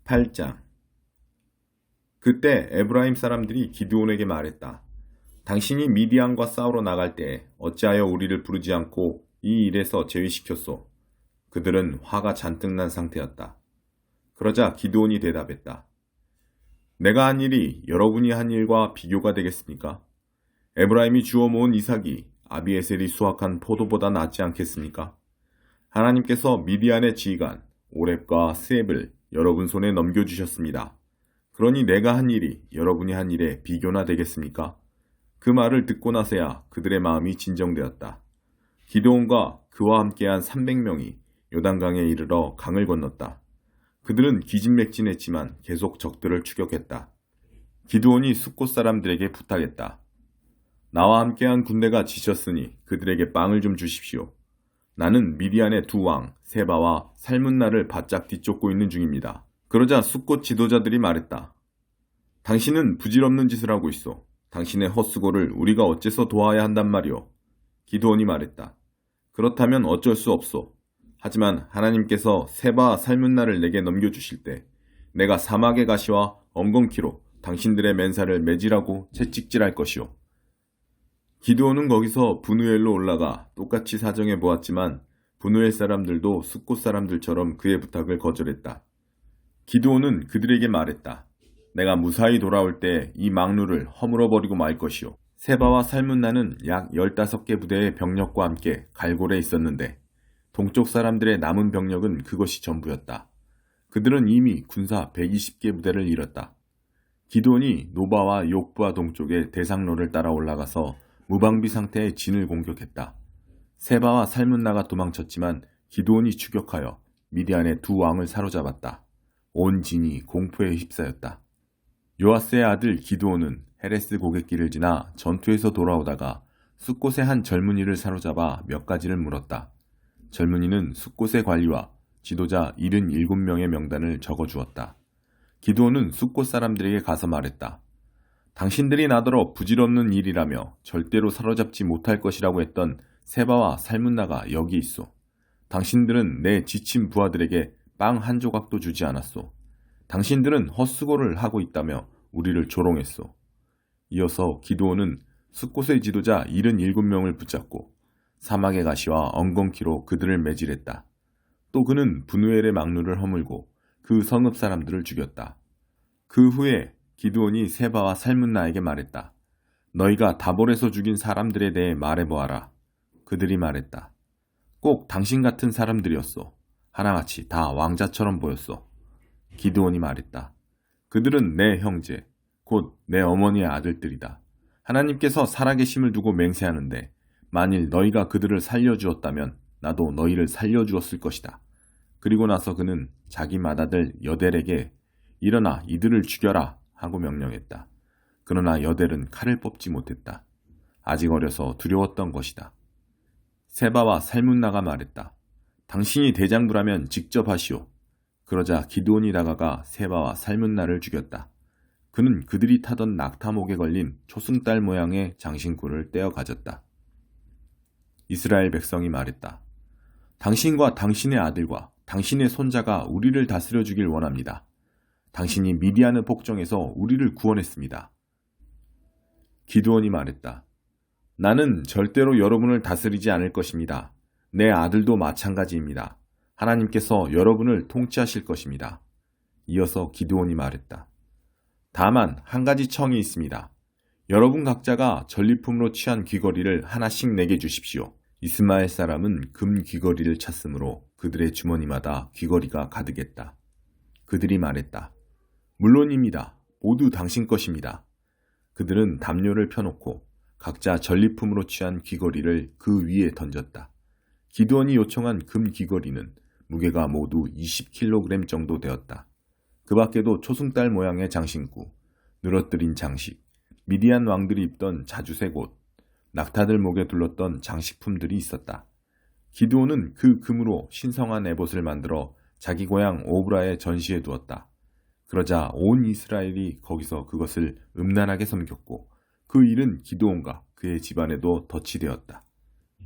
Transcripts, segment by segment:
8장. 그때 에브라임 사람들이 기드온에게 말했다. 당신이 미디안과 싸우러 나갈 때 어찌하여 우리를 부르지 않고 이 일에서 제외시켰소? 그들은 화가 잔뜩 난 상태였다. 그러자 기드온이 대답했다. 내가 한 일이 여러분이 한 일과 비교가 되겠습니까? 에브라임이 주워 모은 이삭이 아비에셀이 수확한 포도보다 낫지 않겠습니까? 하나님께서 미디안의 지휘관 오렙과 스앱을 여러분 손에 넘겨주셨습니다. 그러니 내가 한 일이 여러분이 한 일에 비교나 되겠습니까? 그 말을 듣고 나서야 그들의 마음이 진정되었다. 기드온과 그와 함께한 300명이 요단강에 이르러 강을 건넜다. 그들은 기진맥진했지만 계속 적들을 추격했다. 기드온이 숫곳 사람들에게 부탁했다. 나와 함께한 군대가 지쳤으니 그들에게 빵을 좀 주십시오. 나는 미디안의 두 왕, 세바와 살문나를 바짝 뒤쫓고 있는 중입니다. 그러자 숫곳 지도자들이 말했다. 당신은 부질없는 짓을 하고 있어. 당신의 헛수고를 우리가 어째서 도와야 한단 말이오. 기드온이 말했다. 그렇다면 어쩔 수 없소. 하지만 하나님께서 세바와 살문나를 내게 넘겨주실 때 내가 사막의 가시와 엉겅퀴로 당신들의 맨살을 매질하고 채찍질할 것이오. 기드온은 거기서 브누엘로 올라가 똑같이 사정해 보았지만 브누엘 사람들도 숫곳 사람들처럼 그의 부탁을 거절했다. 기드온은 그들에게 말했다. 내가 무사히 돌아올 때 이 망루를 허물어버리고 말 것이오. 세바와 살문나는 약 15개 부대의 병력과 함께 갈골에 있었는데 동쪽 사람들의 남은 병력은 그것이 전부였다. 그들은 이미 군사 120개 부대를 잃었다. 기드온이 노바와 욕부와 동쪽의 대상로를 따라 올라가서 무방비 상태의 진을 공격했다. 세바와 살문나가 도망쳤지만 기드온이 추격하여 미디안의 두 왕을 사로잡았다. 온 진이 공포에 휩싸였다. 요아스의 아들 기드온은 헤레스 고갯길을 지나 전투에서 돌아오다가 숫곳의 한 젊은이를 사로잡아 몇 가지를 물었다. 젊은이는 숫곳의 관리와 지도자 77명의 명단을 적어주었다. 기드온은 숫곳 사람들에게 가서 말했다. 당신들이 나더러 부질없는 일이라며 절대로 사로잡지 못할 것이라고 했던 세바와 살문나가 여기 있소. 당신들은 내 지친 부하들에게 빵 한 조각도 주지 않았소. 당신들은 헛수고를 하고 있다며 우리를 조롱했소. 이어서 기드온은 숫곳의 지도자 77명을 붙잡고 사막의 가시와 엉겅퀴로 그들을 매질했다. 또 그는 브누엘의 망루를 허물고 그 성읍 사람들을 죽였다. 그 후에 기드온이 세바와 살문나에게 말했다. 너희가 다볼에서 죽인 사람들에 대해 말해보아라. 그들이 말했다. 꼭 당신 같은 사람들이었소. 하나같이 다 왕자처럼 보였소. 기드온이 말했다. 그들은 내 형제, 곧 내 어머니의 아들들이다. 하나님께서 살아계심을 두고 맹세하는데 만일 너희가 그들을 살려주었다면 나도 너희를 살려주었을 것이다. 그리고 나서 그는 자기 맏아들 여델에게 일어나 이들을 죽여라 하고 명령했다. 그러나 여델은 칼을 뽑지 못했다. 아직 어려서 두려웠던 것이다. 세바와 살문나가 말했다. 당신이 대장부라면 직접 하시오. 그러자 기드온이 다가가 세바와 살문나를 죽였다. 그는 그들이 타던 낙타목에 걸린 초승달 모양의 장신구를 떼어 가졌다. 이스라엘 백성이 말했다. 당신과 당신의 아들과 당신의 손자가 우리를 다스려 주길 원합니다. 당신이 미디안의 복종에서 우리를 구원했습니다. 기드온이 말했다. 나는 절대로 여러분을 다스리지 않을 것입니다. 내 아들도 마찬가지입니다. 하나님께서 여러분을 통치하실 것입니다. 이어서 기드온이 말했다. 다만 한 가지 청이 있습니다. 여러분 각자가 전리품으로 취한 귀걸이를 하나씩 내게 주십시오. 이스마엘 사람은 금 귀걸이를 찾으므로 그들의 주머니마다 귀걸이가 가득했다. 그들이 말했다. 물론입니다. 모두 당신 것입니다. 그들은 담요를 펴놓고 각자 전리품으로 취한 귀걸이를 그 위에 던졌다. 기드온이 요청한 금 귀걸이는 무게가 모두 20kg 정도 되었다. 그 밖에도 초승달 모양의 장신구, 늘어뜨린 장식, 미디안 왕들이 입던 자주색 옷, 낙타들 목에 둘렀던 장식품들이 있었다. 기드온은 그 금으로 신성한 에봇을 만들어 자기 고향 오브라에 전시해 두었다. 그러자 온 이스라엘이 거기서 그것을 음란하게 섬겼고 그 일은 기드온과 그의 집안에도 덫이 되었다.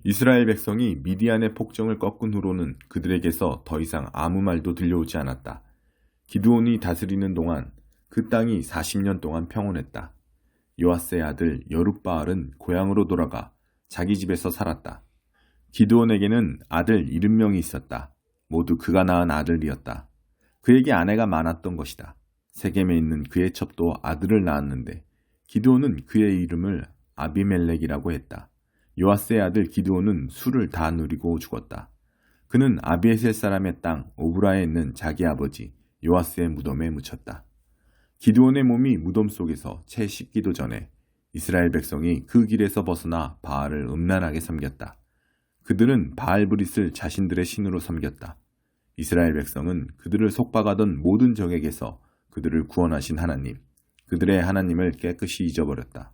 이스라엘 백성이 미디안의 폭정을 꺾은 후로는 그들에게서 더 이상 아무 말도 들려오지 않았다. 기드온이 다스리는 동안 그 땅이 40년 동안 평온했다. 요아스의 아들 여룻바알은 고향으로 돌아가 자기 집에서 살았다. 기드온에게는 아들 70명이 있었다. 모두 그가 낳은 아들이었다. 그에게 아내가 많았던 것이다. 세겜에 있는 그의 첩도 아들을 낳았는데 기드온은 그의 이름을 아비멜렉이라고 했다. 요아스의 아들 기드온은 술을 다 누리고 죽었다. 그는 아비에셀 사람의 땅 오브라에 있는 자기 아버지 요아스의 무덤에 묻혔다. 기드온의 몸이 무덤 속에서 채 씻기도 전에 이스라엘 백성이 그 길에서 벗어나 바알을 음란하게 섬겼다. 그들은 바알브릿을 자신들의 신으로 섬겼다. 이스라엘 백성은 그들을 속박하던 모든 적에게서 그들을 구원하신 하나님, 그들의 하나님을 깨끗이 잊어버렸다.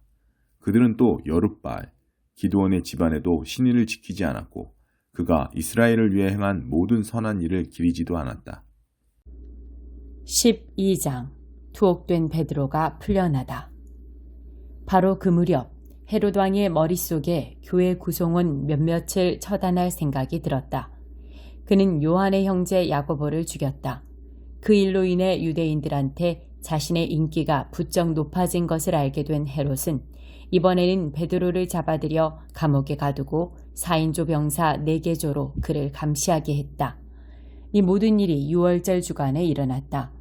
그들은 또 여룻바알, 기드온의 집안에도 신의를 지키지 않았고 그가 이스라엘을 위해 행한 모든 선한 일을 기리지도 않았다. 12장 투옥된 베드로가 풀려나다. 바로 그 무렵 헤롯 왕의 머릿속에 교회 구성원 몇몇을 처단할 생각이 들었다. 그는 요한의 형제 야고보를 죽였다. 그 일로 인해 유대인들한테 자신의 인기가 부쩍 높아진 것을 알게 된 헤롯은 이번에는 베드로를 잡아들여 감옥에 가두고 4인조 병사 4개조로 그를 감시하게 했다. 이 모든 일이 6월절 주간에 일어났다.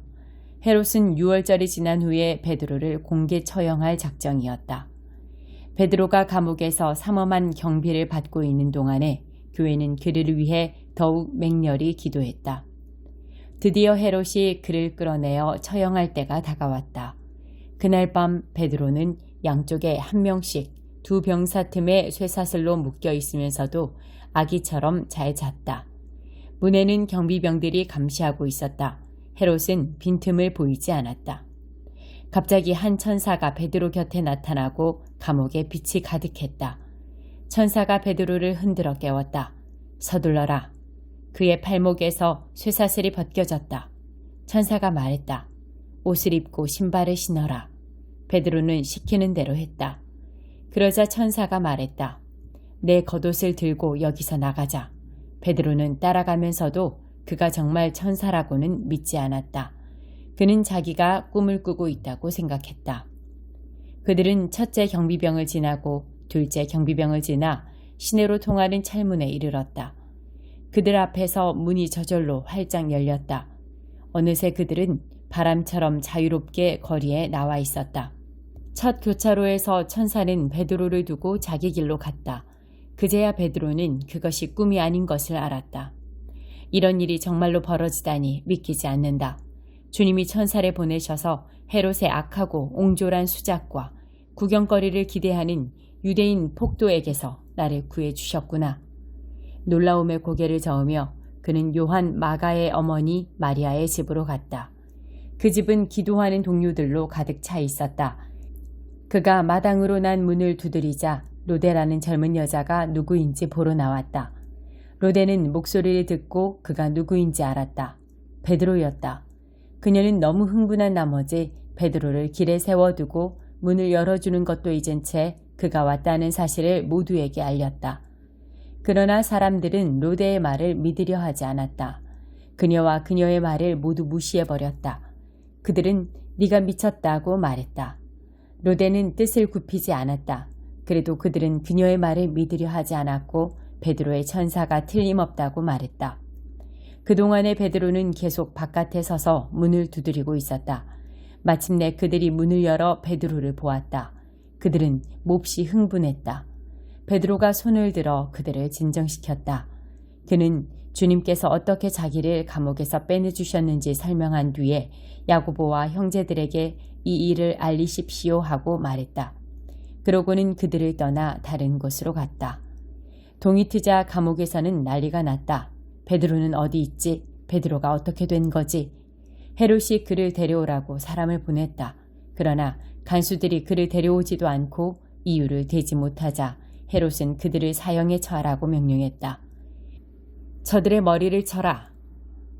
헤롯은 6월절이 지난 후에 베드로를 공개 처형할 작정이었다. 베드로가 감옥에서 삼엄한 경비를 받고 있는 동안에 교회는 그를 위해 더욱 맹렬히 기도했다. 드디어 헤롯이 그를 끌어내어 처형할 때가 다가왔다. 그날 밤 베드로는 양쪽에 한 명씩 두 병사 틈에 쇠사슬로 묶여 있으면서도 아기처럼 잘 잤다. 문에는 경비병들이 감시하고 있었다. 헤롯은 빈틈을 보이지 않았다. 갑자기 한 천사가 베드로 곁에 나타나고 감옥에 빛이 가득했다. 천사가 베드로를 흔들어 깨웠다. 서둘러라. 그의 팔목에서 쇠사슬이 벗겨졌다. 천사가 말했다. 옷을 입고 신발을 신어라. 베드로는 시키는 대로 했다. 그러자 천사가 말했다. 내 겉옷을 들고 여기서 나가자. 베드로는 따라가면서도 그가 정말 천사라고는 믿지 않았다. 그는 자기가 꿈을 꾸고 있다고 생각했다. 그들은 첫째 경비병을 지나고 둘째 경비병을 지나 시내로 통하는 철문에 이르렀다. 그들 앞에서 문이 저절로 활짝 열렸다. 어느새 그들은 바람처럼 자유롭게 거리에 나와 있었다. 첫 교차로에서 천사는 베드로를 두고 자기 길로 갔다. 그제야 베드로는 그것이 꿈이 아닌 것을 알았다. 이런 일이 정말로 벌어지다니 믿기지 않는다. 주님이 천사를 보내셔서 헤롯의 악하고 옹졸한 수작과 구경거리를 기대하는 유대인 폭도에게서 나를 구해주셨구나. 놀라움에 고개를 저으며 그는 요한 마가의 어머니 마리아의 집으로 갔다. 그 집은 기도하는 동료들로 가득 차 있었다. 그가 마당으로 난 문을 두드리자 로데라는 젊은 여자가 누구인지 보러 나왔다. 로데는 목소리를 듣고 그가 누구인지 알았다. 베드로였다. 그녀는 너무 흥분한 나머지 베드로를 길에 세워두고 문을 열어주는 것도 잊은 채 그가 왔다는 사실을 모두에게 알렸다. 그러나 사람들은 로데의 말을 믿으려 하지 않았다. 그녀와 그녀의 말을 모두 무시해버렸다. 그들은 네가 미쳤다고 말했다. 로데는 뜻을 굽히지 않았다. 그래도 그들은 그녀의 말을 믿으려 하지 않았고 베드로의 천사가 틀림없다고 말했다. 그동안에 베드로는 계속 바깥에 서서 문을 두드리고 있었다. 마침내 그들이 문을 열어 베드로를 보았다. 그들은 몹시 흥분했다. 베드로가 손을 들어 그들을 진정시켰다. 그는 주님께서 어떻게 자기를 감옥에서 빼내주셨는지 설명한 뒤에 야고보와 형제들에게 이 일을 알리십시오 하고 말했다. 그러고는 그들을 떠나 다른 곳으로 갔다. 동이 트자 감옥에서는 난리가 났다. 베드로는 어디 있지? 베드로가 어떻게 된 거지? 헤롯이 그를 데려오라고 사람을 보냈다. 그러나 간수들이 그를 데려오지도 않고 이유를 대지 못하자 헤롯은 그들을 사형에 처하라고 명령했다. 저들의 머리를 쳐라.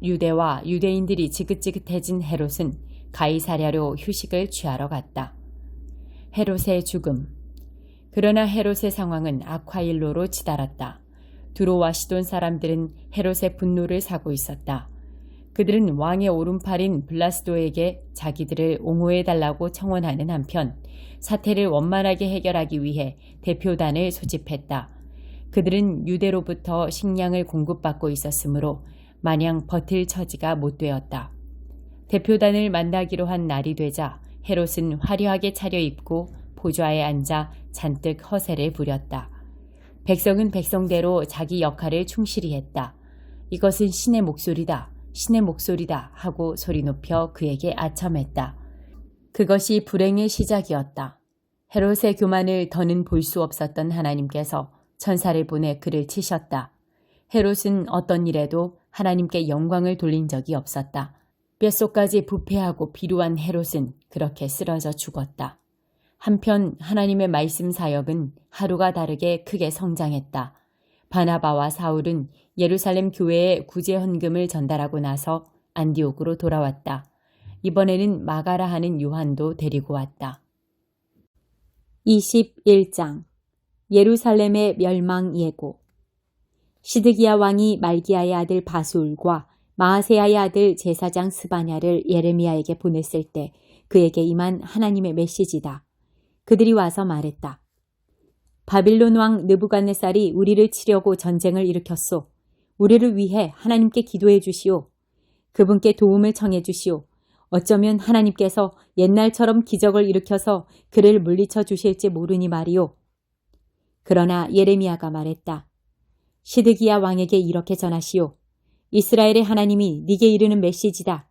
유대와 유대인들이 지긋지긋해진 헤롯은 가이사랴로 휴식을 취하러 갔다. 헤롯의 죽음. 그러나 헤롯의 상황은 악화일로로 치달았다. 두로와 시돈 사람들은 헤롯의 분노를 사고 있었다. 그들은 왕의 오른팔인 블라스도에게 자기들을 옹호해달라고 청원하는 한편 사태를 원만하게 해결하기 위해 대표단을 소집했다. 그들은 유대로부터 식량을 공급받고 있었으므로 마냥 버틸 처지가 못 되었다. 대표단을 만나기로 한 날이 되자 헤롯은 화려하게 차려입고 보좌에 앉아 잔뜩 허세를 부렸다. 백성은 백성대로 자기 역할을 충실히 했다. 이것은 신의 목소리다. 신의 목소리다 하고 소리 높여 그에게 아첨했다. 그것이 불행의 시작이었다. 헤롯의 교만을 더는 볼 수 없었던 하나님께서 천사를 보내 그를 치셨다. 헤롯은 어떤 일에도 하나님께 영광을 돌린 적이 없었다. 뼛속까지 부패하고 비루한 헤롯은 그렇게 쓰러져 죽었다. 한편 하나님의 말씀 사역은 하루가 다르게 크게 성장했다. 바나바와 사울은 예루살렘 교회에 구제 헌금을 전달하고 나서 안디옥으로 돌아왔다. 이번에는 마가라 하는 요한도 데리고 왔다. 21장 예루살렘의 멸망 예고. 시드기야 왕이 말기야의 아들 바수울과 마아세야의 아들 제사장 스바냐를 예레미야에게 보냈을 때 그에게 임한 하나님의 메시지다. 그들이 와서 말했다. 바빌론 왕 느부갓네살이 우리를 치려고 전쟁을 일으켰소. 우리를 위해 하나님께 기도해 주시오. 그분께 도움을 청해 주시오. 어쩌면 하나님께서 옛날처럼 기적을 일으켜서 그를 물리쳐 주실지 모르니 말이오. 그러나 예레미야가 말했다. 시드기야 왕에게 이렇게 전하시오. 이스라엘의 하나님이 네게 이르는 메시지다.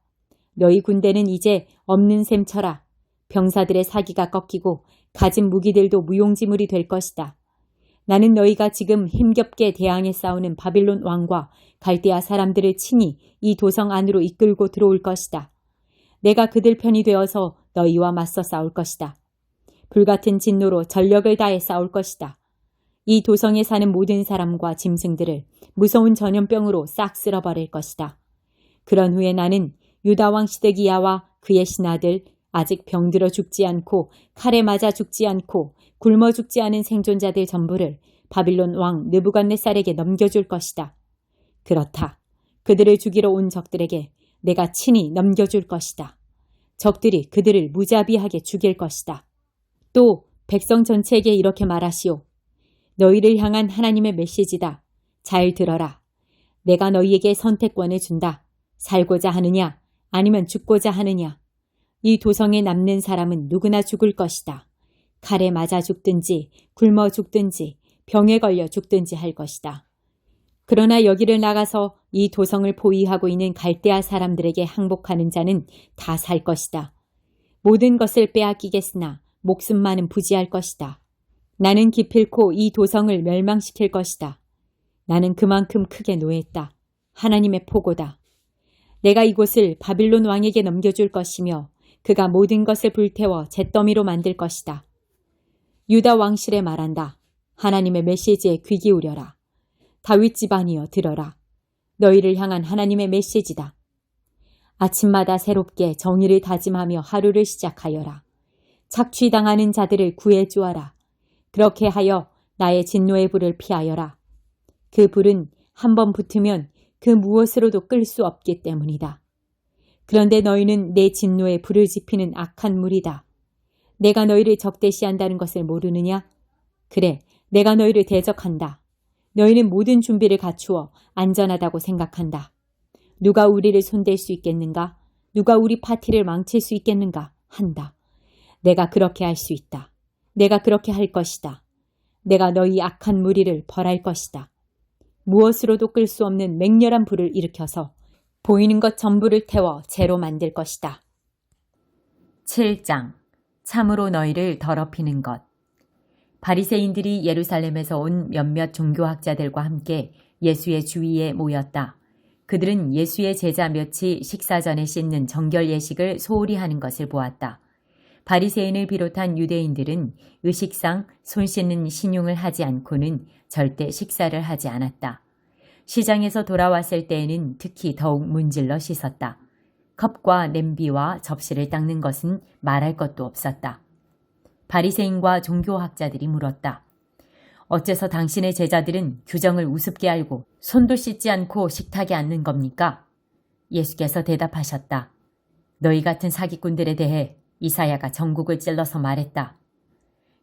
너희 군대는 이제 없는 셈 쳐라. 병사들의 사기가 꺾이고 가진 무기들도 무용지물이 될 것이다. 나는 너희가 지금 힘겹게 대항해 싸우는 바빌론 왕과 갈대아 사람들을 친히 이 도성 안으로 이끌고 들어올 것이다. 내가 그들 편이 되어서 너희와 맞서 싸울 것이다. 불같은 진노로 전력을 다해 싸울 것이다. 이 도성에 사는 모든 사람과 짐승들을 무서운 전염병으로 싹 쓸어버릴 것이다. 그런 후에 나는 유다왕 시드기야와 그의 신하들, 아직 병들어 죽지 않고 칼에 맞아 죽지 않고 굶어 죽지 않은 생존자들 전부를 바빌론 왕 느부갓네살에게 넘겨줄 것이다. 그렇다. 그들을 죽이러 온 적들에게 내가 친히 넘겨줄 것이다. 적들이 그들을 무자비하게 죽일 것이다. 또 백성 전체에게 이렇게 말하시오. 너희를 향한 하나님의 메시지다. 잘 들어라. 내가 너희에게 선택권을 준다. 살고자 하느냐 아니면 죽고자 하느냐. 이 도성에 남는 사람은 누구나 죽을 것이다. 칼에 맞아 죽든지 굶어 죽든지 병에 걸려 죽든지 할 것이다. 그러나 여기를 나가서 이 도성을 포위하고 있는 갈대아 사람들에게 항복하는 자는 다 살 것이다. 모든 것을 빼앗기겠으나 목숨만은 부지할 것이다. 나는 기필코 이 도성을 멸망시킬 것이다. 나는 그만큼 크게 노했다. 하나님의 포고다. 내가 이곳을 바빌론 왕에게 넘겨줄 것이며 그가 모든 것을 불태워 잿더미로 만들 것이다. 유다 왕실에 말한다. 하나님의 메시지에 귀 기울여라. 다윗 집안이여 들어라. 너희를 향한 하나님의 메시지다. 아침마다 새롭게 정의를 다짐하며 하루를 시작하여라. 착취당하는 자들을 구해 주어라. 그렇게 하여 나의 진노의 불을 피하여라. 그 불은 한번 붙으면 그 무엇으로도 끌 수 없기 때문이다. 그런데 너희는 내 진노에 불을 지피는 악한 무리다. 내가 너희를 적대시한다는 것을 모르느냐? 그래, 내가 너희를 대적한다. 너희는 모든 준비를 갖추어 안전하다고 생각한다. 누가 우리를 손댈 수 있겠는가? 누가 우리 파티를 망칠 수 있겠는가? 한다. 내가 그렇게 할 수 있다. 내가 그렇게 할 것이다. 내가 너희 악한 무리를 벌할 것이다. 무엇으로도 끌 수 없는 맹렬한 불을 일으켜서 보이는 것 전부를 태워 재로 만들 것이다. 7장 참으로 너희를 더럽히는 것. 바리새인들이 예루살렘에서 온 몇몇 종교학자들과 함께 예수의 주위에 모였다. 그들은 예수의 제자 몇이 식사 전에 씻는 정결 예식을 소홀히 하는 것을 보았다. 바리새인을 비롯한 유대인들은 의식상 손 씻는 신용을 하지 않고는 절대 식사를 하지 않았다. 시장에서 돌아왔을 때에는 특히 더욱 문질러 씻었다. 컵과 냄비와 접시를 닦는 것은 말할 것도 없었다. 바리새인과 종교학자들이 물었다. 어째서 당신의 제자들은 규정을 우습게 알고 손도 씻지 않고 식탁에 앉는 겁니까? 예수께서 대답하셨다. 너희 같은 사기꾼들에 대해 이사야가 전국을 찔러서 말했다.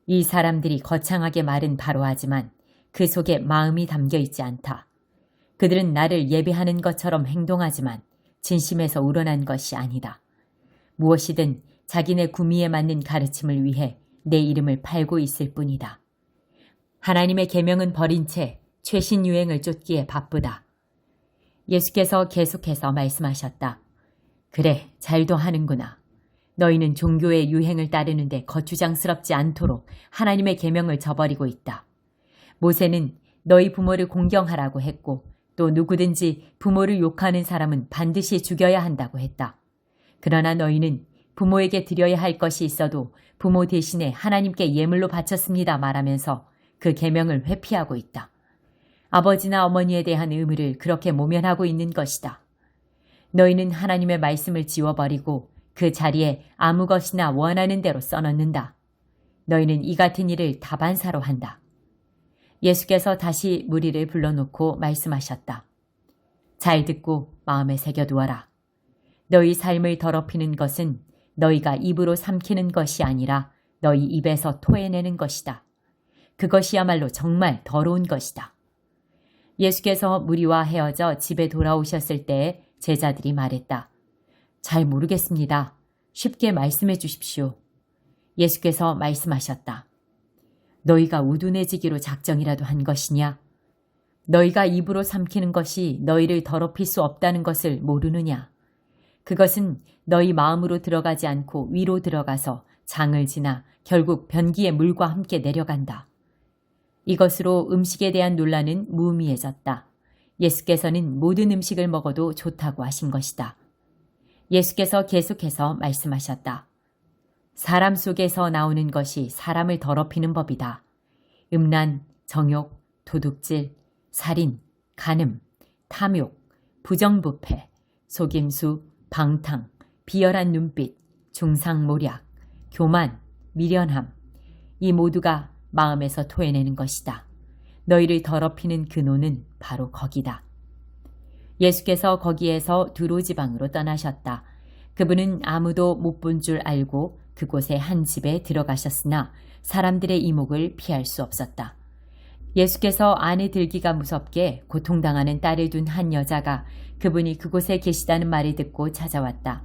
이 사람들이 거창하게 말은 바로 하지만 그 속에 마음이 담겨 있지 않다. 그들은 나를 예배하는 것처럼 행동하지만 진심에서 우러난 것이 아니다. 무엇이든 자기네 구미에 맞는 가르침을 위해 내 이름을 팔고 있을 뿐이다. 하나님의 계명은 버린 채 최신 유행을 쫓기에 바쁘다. 예수께서 계속해서 말씀하셨다. 그래, 잘도 하는구나. 너희는 종교의 유행을 따르는데 거추장스럽지 않도록 하나님의 계명을 저버리고 있다. 모세는 너희 부모를 공경하라고 했고 또 누구든지 부모를 욕하는 사람은 반드시 죽여야 한다고 했다. 그러나 너희는 부모에게 드려야 할 것이 있어도 부모 대신에 하나님께 예물로 바쳤습니다 말하면서 그 계명을 회피하고 있다. 아버지나 어머니에 대한 의무를 그렇게 모면하고 있는 것이다. 너희는 하나님의 말씀을 지워버리고 그 자리에 아무 것이나 원하는 대로 써넣는다. 너희는 이 같은 일을 다반사로 한다. 예수께서 다시 무리를 불러놓고 말씀하셨다. 잘 듣고 마음에 새겨두어라. 너희 삶을 더럽히는 것은 너희가 입으로 삼키는 것이 아니라 너희 입에서 토해내는 것이다. 그것이야말로 정말 더러운 것이다. 예수께서 무리와 헤어져 집에 돌아오셨을 때에 제자들이 말했다. 잘 모르겠습니다. 쉽게 말씀해 주십시오. 예수께서 말씀하셨다. 너희가 우둔해지기로 작정이라도 한 것이냐? 너희가 입으로 삼키는 것이 너희를 더럽힐 수 없다는 것을 모르느냐? 그것은 너희 마음으로 들어가지 않고 위로 들어가서 장을 지나 결국 변기의 물과 함께 내려간다. 이것으로 음식에 대한 논란은 무의미해졌다. 예수께서는 모든 음식을 먹어도 좋다고 하신 것이다. 예수께서 계속해서 말씀하셨다. 사람 속에서 나오는 것이 사람을 더럽히는 법이다. 음란, 정욕, 도둑질, 살인, 간음, 탐욕, 부정부패, 속임수, 방탕, 비열한 눈빛, 중상모략, 교만, 미련함, 이 모두가 마음에서 토해내는 것이다. 너희를 더럽히는 근원은 바로 거기다. 예수께서 거기에서 두로 지방으로 떠나셨다. 그분은 아무도 못 본 줄 알고 그곳의 한 집에 들어가셨으나 사람들의 이목을 피할 수 없었다. 예수께서 안에 들기가 무섭게 고통당하는 딸을 둔 한 여자가 그분이 그곳에 계시다는 말을 듣고 찾아왔다.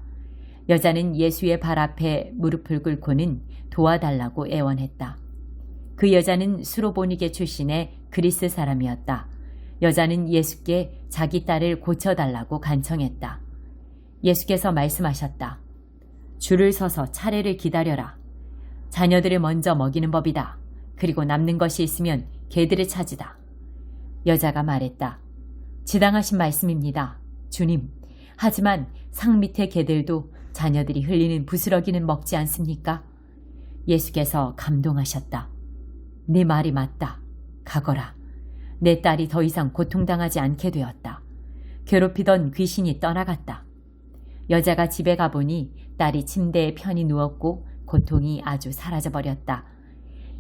여자는 예수의 발 앞에 무릎을 꿇고는 도와달라고 애원했다. 그 여자는 수로보니게 출신의 그리스 사람이었다. 여자는 예수께 자기 딸을 고쳐달라고 간청했다. 예수께서 말씀하셨다. 줄을 서서 차례를 기다려라. 자녀들을 먼저 먹이는 법이다. 그리고 남는 것이 있으면 개들을 차지다. 여자가 말했다. 지당하신 말씀입니다. 주님, 하지만 상 밑의 개들도 자녀들이 흘리는 부스러기는 먹지 않습니까? 예수께서 감동하셨다. 네 말이 맞다. 가거라. 내 딸이 더 이상 고통당하지 않게 되었다. 괴롭히던 귀신이 떠나갔다. 여자가 집에 가보니 딸이 침대에 편히 누웠고 고통이 아주 사라져버렸다.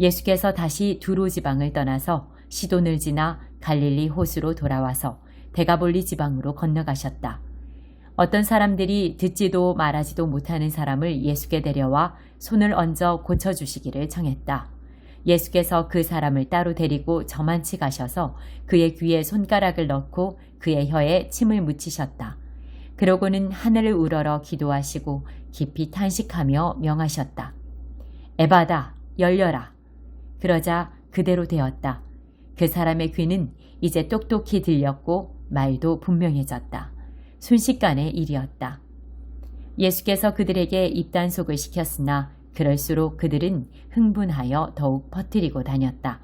예수께서 다시 두로 지방을 떠나서 시돈을 지나 갈릴리 호수로 돌아와서 데가볼리 지방으로 건너가셨다. 어떤 사람들이 듣지도 말하지도 못하는 사람을 예수께 데려와 손을 얹어 고쳐주시기를 청했다. 예수께서 그 사람을 따로 데리고 저만치 가셔서 그의 귀에 손가락을 넣고 그의 혀에 침을 묻히셨다. 그러고는 하늘을 우러러 기도하시고 깊이 탄식하며 명하셨다. 에바다, 열려라. 그러자 그대로 되었다. 그 사람의 귀는 이제 똑똑히 들렸고 말도 분명해졌다. 순식간의 일이었다. 예수께서 그들에게 입단속을 시켰으나 그럴수록 그들은 흥분하여 더욱 퍼뜨리고 다녔다.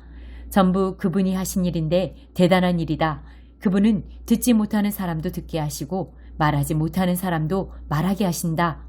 전부 그분이 하신 일인데 대단한 일이다. 그분은 듣지 못하는 사람도 듣게 하시고 말하지 못하는 사람도 말하게 하신다.